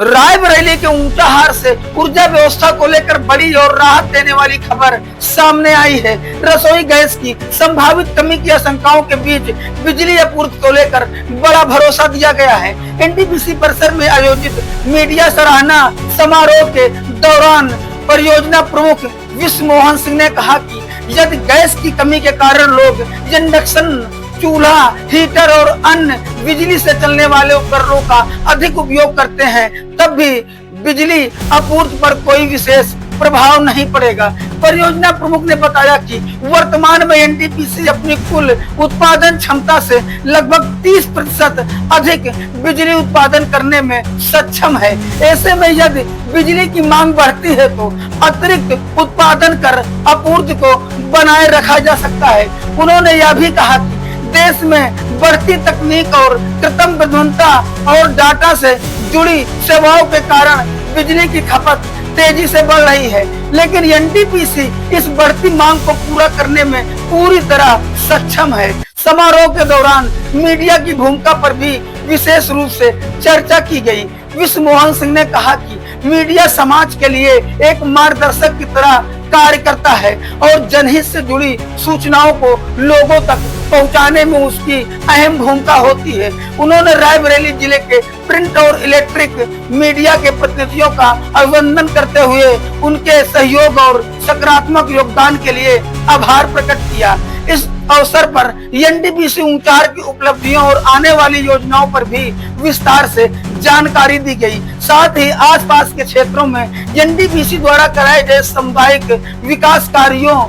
रायबरेली के ऊंचाहार से ऊर्जा व्यवस्था को लेकर बड़ी और राहत देने वाली खबर सामने आई है। रसोई गैस की संभावित कमी की आशंकाओं के बीच बिजली आपूर्ति को लेकर बड़ा भरोसा दिया गया है। एनटीपीसी परिसर में आयोजित मीडिया सराहना समारोह के दौरान परियोजना प्रमुख विश्व मोहन सिंह ने कहा कि यदि गैस की कमी के कारण लोग इंडक्शन चूल्हा, हीटर और अन्य बिजली से चलने वाले उपकरणों का अधिक उपयोग करते हैं, तब भी बिजली आपूर्ति पर कोई विशेष प्रभाव नहीं पड़ेगा। परियोजना प्रमुख ने बताया कि वर्तमान में एनटीपीसी अपनी कुल उत्पादन क्षमता से लगभग 30% अधिक बिजली उत्पादन करने में सक्षम है। ऐसे में यदि बिजली की मांग बढ़ती है तो अतिरिक्त उत्पादन कर आपूर्ति को बनाए रखा जा सकता है। उन्होंने यह भी कहा कि देश में बढ़ती तकनीक और कृत्रिम बुद्धिमत्ता और डाटा से जुड़ी सेवाओं के कारण बिजली की खपत तेजी से बढ़ रही है, लेकिन एनटीपीसी इस बढ़ती मांग को पूरा करने में पूरी तरह सक्षम है। समारोह के दौरान मीडिया की भूमिका पर भी विशेष रूप से चर्चा की गई। विश्व मोहन सिंह ने कहा कि मीडिया समाज के लिए एक मार्गदर्शक की तरह कार्य करता है और जनहित से जुड़ी सूचनाओं को लोगों तक पहुंचाने में उसकी अहम भूमिका होती है। उन्होंने रायबरेली जिले के प्रिंट और इलेक्ट्रिक मीडिया के प्रतिनिधियों का अभिनंदन करते हुए उनके सहयोग और सकारात्मक योगदान के लिए आभार प्रकट किया। इस अवसर पर एनटीपीसी ऊंचाहार की उपलब्धियों और आने वाली योजनाओं पर भी विस्तार से जानकारी दी गई। साथ ही आसपास के क्षेत्रों में एनटीपीसी द्वारा कराए गए सामुदायिक विकास कार्यों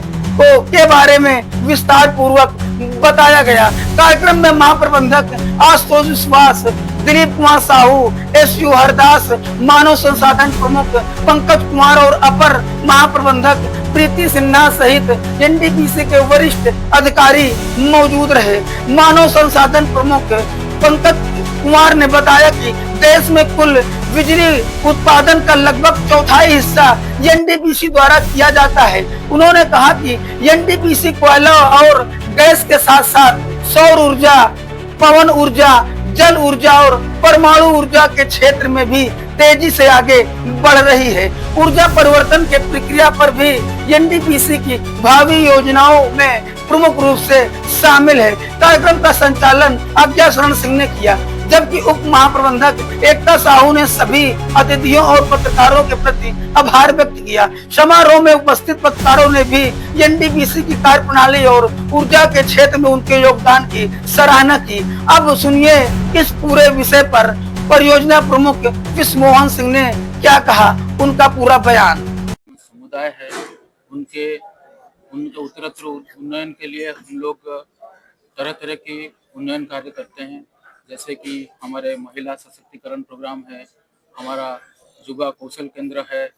के बारे में विस्तार पूर्वक बताया गया। कार्यक्रम में महाप्रबंधक आशुतोष विश्वास, दिलीप कुमार साहू, एसयू हरदास, मानव संसाधन प्रमुख पंकज कुमार और अपर महाप्रबंधक प्रीति सिन्हा सहित एनटीपीसी के वरिष्ठ अधिकारी मौजूद रहे। मानव संसाधन प्रमुख पंकज कुमार ने बताया कि देश में कुल बिजली उत्पादन का लगभग चौथाई हिस्सा एनटीपीसी द्वारा किया जाता है। उन्होंने कहा कि एनटीपीसी कोयला और गैस के साथ साथ सौर ऊर्जा, पवन ऊर्जा, जल ऊर्जा और परमाणु ऊर्जा के क्षेत्र में भी तेजी से आगे बढ़ रही है। ऊर्जा परिवर्तन के प्रक्रिया पर भी एनटीपीसी की भावी योजनाओं में प्रमुख रूप से शामिल है। कार्यक्रम का संचालन आज्ञा शरण सिंह ने किया, जबकि उप महाप्रबंधक एकता साहू ने सभी अतिथियों और पत्रकारों के प्रति आभार व्यक्त किया। समारोह में उपस्थित पत्रकारों ने भी एनटीपीसी की कार्य प्रणाली और ऊर्जा के क्षेत्र में उनके योगदान की सराहना की। अब सुनिए इस पूरे विषय पर परियोजना प्रमुख विश्व मोहन सिंह ने क्या कहा, उनका पूरा बयान। समुदाय है उनके उत्तरोत्तर उन्नयन के लिए हम लोग तरह तरह के उन्नयन कार्य करते हैं, जैसे कि हमारे महिला सशक्तिकरण प्रोग्राम है, हमारा युवा कौशल केंद्र है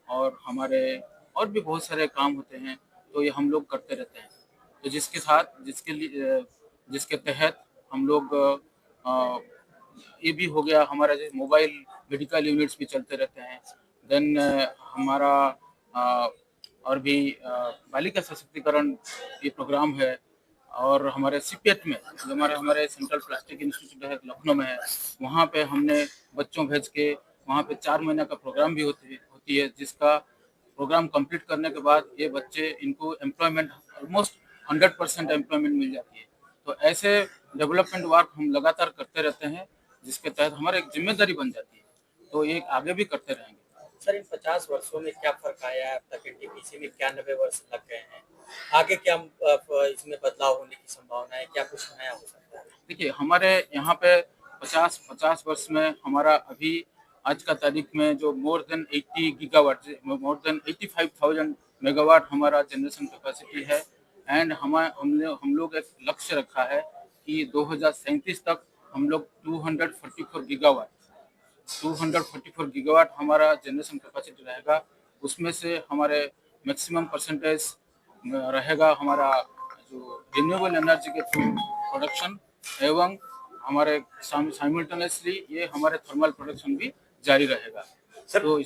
और हमारे और भी बहुत सारे काम होते हैं, तो ये हम लोग करते रहते हैं। तो जिसके तहत हम लोग ये भी हो गया, हमारा जो मोबाइल मेडिकल यूनिट्स भी चलते रहते हैं। देन हमारा और भी बालिका सशक्तिकरण ये प्रोग्राम है, और हमारे सीपेट में जो हमारे सेंट्रल प्लास्टिक इंस्टीट्यूट है लखनऊ में है, वहाँ पे हमने बच्चों भेज के वहाँ पे 4 महीने का प्रोग्राम भी होती है, जिसका प्रोग्राम कंप्लीट करने के बाद ये बच्चे इनको एम्प्लॉयमेंट ऑलमोस्ट 100% एम्प्लॉयमेंट मिल जाती है। तो ऐसे डेवलपमेंट वर्क हम लगातार करते रहते हैं, जिसके तहत हमारी एक जिम्मेदारी बन जाती है, तो ये आगे भी करते रहेंगे। सर, इन 50 वर्षों में क्या फर्क आया है? अब तक एनटीपीसी में 91 वर्ष लग गए हैं, आगे क्या इसमें बदलाव होने की संभावना है? क्या कुछ नया हो सकता है? देखिए, हमारे यहाँ पे 50 वर्ष में हमारा अभी आज का तारीख में जो more than 80 gigawatt, more than 85,000 megawatt हमारा जनरेशन कैपेसिटी है। एंड हम लोग एक लक्ष्य रखा है कि 2037 तक हम लोग 244 गीगावाट हमारा जनरेशन कैपेसिटी रहेगा। उसमें से हमारे मैक्सिमम परसेंटेज रहेगा हमारा जो रिन्यूएबल एनर्जी के थ्रू प्रोडक्शन, एवं हमारे साइमल्टेनियसली ये हमारे थर्मल प्रोडक्शन भी जारी रहेगा। सर, तो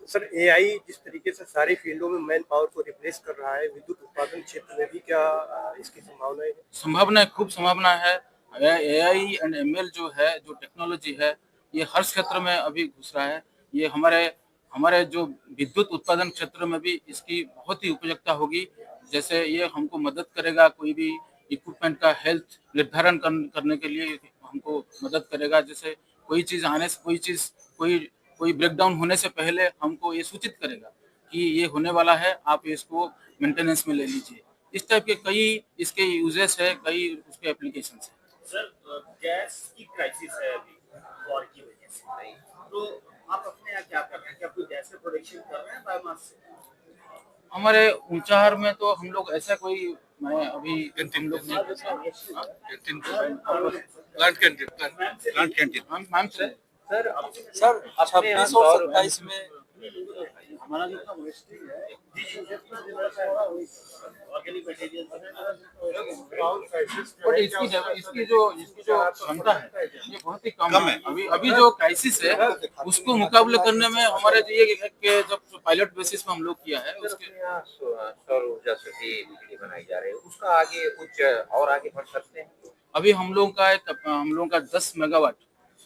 सर एआई जिस तरीके से सारी फील्डों में मैन पावर को रिप्लेस कर रहा है, विद्युत उत्पादन क्षेत्र में भी क्या इसकी खूब संभावना है। एआई एंड एमएल जो टेक्नोलॉजी है ये हर क्षेत्र में अभी घुस रहा है। ये हमारे हमारे जो विद्युत उत्पादन क्षेत्र में भी इसकी बहुत ही उपयोगिता होगी। जैसे ये हमको मदद करेगा, कोई भी इक्विपमेंट का हेल्थ निर्धारण करने के लिए हमको मदद करेगा। जैसे कोई चीज़ आने से कोई कोई ब्रेकडाउन होने से पहले हमको ये सूचित करेगा कि ये होने वाला है, आप इसको मेंटेनेंस में ले लीजिए। इस टाइप के कई इसके यूजेस है, कई उसके एप्लीकेशंस है। सर गैस की क्राइसिस है अभी वॉर की वजह से, तो आप अपने यहाँ क्या कर रहे हैं? क्या कोई गैस का प्रोडक्शन कर रहे हैं बायोमास से? हमारे ऊंचाहार में तो हम लोग ऐसा कोई मैं अभी हम लोग मैम से सर 26 और 27 में हमारा जितना वेस्टिंग है ऑर्गेनिक मटेरियल बट इसकी जो क्षमता है ये बहुत ही कम है। अभी जो क्राइसिस है उसको मुकाबले करने में हमारे जो ये कि जब पायलट बेसिस पे हम लोग किया है उसके सौर ऊर्जा से भी बिजली बनाई जा रही है, उसका आगे कुछ और आगे बढ़ सकते हैं। अभी हम लोगों का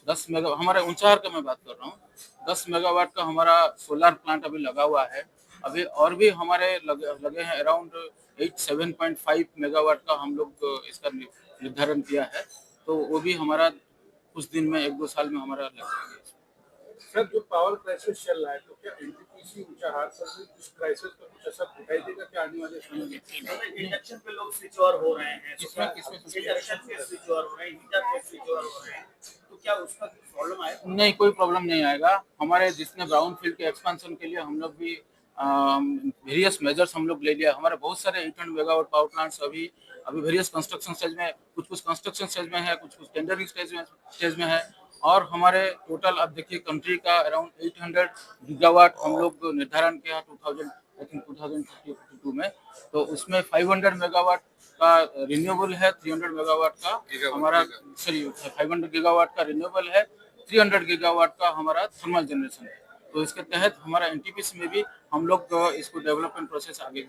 10 मेगा हमारे ऊंचाहार का मैं बात कर रहा हूँ। 10 मेगावाट का हमारा सोलर प्लांट अभी लगा हुआ है। अभी और भी हमारे लगे हैं अराउंड 7.5 मेगावाट का हम लोग इसका निर्धारण किया है। तो वो भी हमारा कुछ दिन में 1-2 साल में हमारा लगेगा। सर जो पावर क्राइसिस चल रहा है तो क्या एनटीपीसी ऊंचाहार पर भी इस क्राइसिस का कुछ असर दिखाई देगा क्या आने वाले समय में? इंडक्शन पे लोग स्विच ओवर हो रहे हैं, इंडक्शन पे स्विच ओवर हो रहे हैं, हीटर पे स्विच ओवर हो रहे हैं, तो क्या उसका प्रॉब्लम आएगा? नहीं, कोई प्रॉब्लम नहीं आएगा। हमारे जिसने ब्राउन फील्ड के एक्सपेंशन के लिए हम लोग भी वेरियस मेजर्स हम लोग ले लिया। हमारे बहुत सारे 800 मेगावाट पावर प्लांट्स अभी वेरियस कंस्ट्रक्शन स्टेज में, कुछ कंस्ट्रक्शन स्टेज में है, कुछ टेंडरिंग स्टेज में है। और हमारे टोटल अब देखिए कंट्री का अराउंड 800 गीगावाट हम लोग निर्धारण किया 2022 में। तो उसमें 500 मेगावाट का रिन्यूएबल है, 300 मेगावाट का हमारा 500 गीगावाट का रिन्यूएबल है, 300 गीगावाट का हमारा थर्मल जनरेशन है। तो इसके तहत हमारा एनटीपीसी में भी हम लोग इसको डेवलपमेंट प्रोसेस आगे